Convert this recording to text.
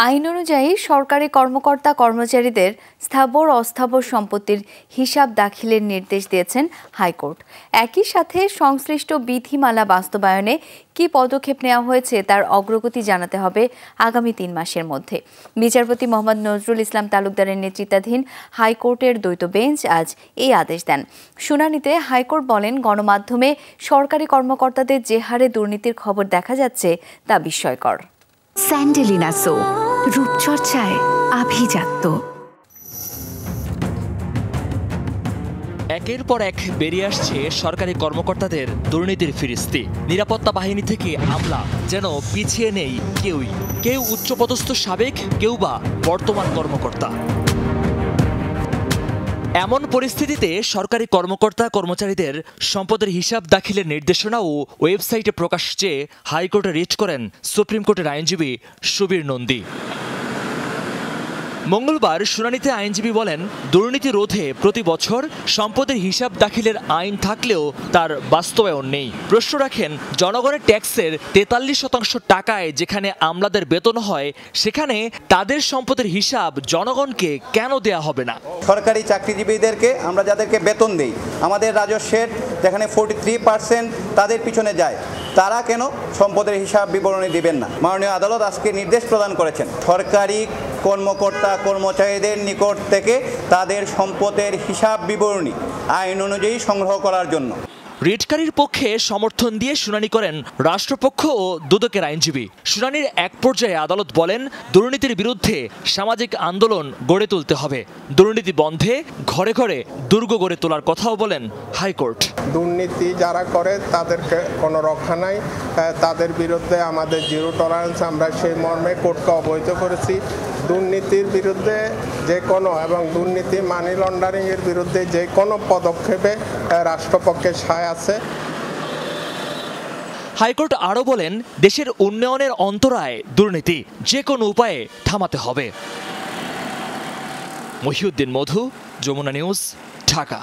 আইন অনুযায়ী সরকারি কর্মকর্তা কর্মচারীদের স্থাবর অস্থাবর সম্পত্তির হিসাব দাখিলের নির্দেশ দিয়েছেন হাইকোর্ট। একই সাথে সংশ্লিষ্ট বিধিমালা বাস্তবায়নে কি পদক্ষেপ নেওয়া হয়েছে তার অগ্রগতি জানাতে হবে আগামী ৩ মাসের মধ্যে। বিচারপতি মোহাম্মদ নজরুল ইসলাম তালুকদারের নেতৃত্বাধীন হাইকোর্টের দ্বৈত বেঞ্চ আজ এই আদেশ দেন। শুনানিতে হাইকোর্ট বলেন, গণমাধ্যমে সরকারি কর্মকর্তাদের যে হারে দুর্নীতির খবর দেখা যাচ্ছে তা বিস্ময়কর। স্যান্ডেলিনা সো, রূপচর্চায় আভিজাত্য। একের পর এক বেরিয়ে আসছে সরকারি কর্মকর্তাদের দুর্নীতির ফিরিস্তি। নিরাপত্তা বাহিনী থেকে আমলা যেন পিছিয়ে নেই কেউই। কেউ উচ্চপদস্থ সাবেক, কেউ বা বর্তমান কর্মকর্তা। এমন পরিস্থিতিতে সরকারি কর্মকর্তা কর্মচারীদের সম্পদের হিসাব দাখিলের নির্দেশনা ও ওয়েবসাইটে প্রকাশ চেয়ে হাইকোর্টে রিট করেন সুপ্রিম কোর্টের আইনজীবী সুবীর নন্দী। মঙ্গলবার শুনানিতে আইনজীবী বলেন, দুর্নীতি রোধে প্রতি বছর সম্পদের হিসাব দাখিলের আইন থাকলেও তার বাস্তবায়ন নেই। প্রশ্ন রাখেন, জনগণের ট্যাক্সের 43% টাকায় যেখানে আমলাদের বেতন হয়, সেখানে তাদের সম্পদের হিসাব জনগণকে কেন দেয়া হবে না? সরকারি চাকরিজীবীদেরকে আমরা যাদেরকে বেতন দেই, আমাদের রাজস্বের যেখানে 43% তাদের পিছনে যায়, তারা কেন সম্পদের হিসাব বিবরণী দিবেন না? মাননীয় আদালত আজকে নির্দেশ প্রদান করেছেন সরকারি কর্মকর্তা কর্মচারীদের নিকট থেকে তাদের সম্পদের হিসাব বিবরণী আইন অনুযায়ী সংগ্রহ করার জন্য। রিটকারীর পক্ষে সমর্থন দিয়ে শুনানি করেন রাষ্ট্রপক্ষ ও দুদকের আইনজীবী। শুনানির এক পর্যায়ে আদালত বলেন, দুর্নীতির বিরুদ্ধে সামাজিক আন্দোলন গড়ে তুলতে হবে। দুর্নীতি বন্ধে ঘরে ঘরে দুর্গ গড়ে তোলার কথাও বলেন হাইকোর্ট। দুর্নীতি যারা করে তাদেরকে কোনো রক্ষা নাই, তাদের বিরুদ্ধে আমাদের জিরো টলারেন্স, আমরা সেই মর্মে কোর্টকে অবহিত করেছি। দুর্নীতির বিরুদ্ধে যে কোনো এবং দুর্নীতি মানি লন্ডারিংয়ের বিরুদ্ধে যে কোনো পদক্ষেপে রাষ্ট্রপক্ষের সায় আছে। হাইকোর্ট আরও বলেন, দেশের উন্নয়নের অন্তরায় দুর্নীতি যে কোনো উপায়ে থামাতে হবে। মহিউদ্দিন মধু, যমুনা নিউজ, ঢাকা।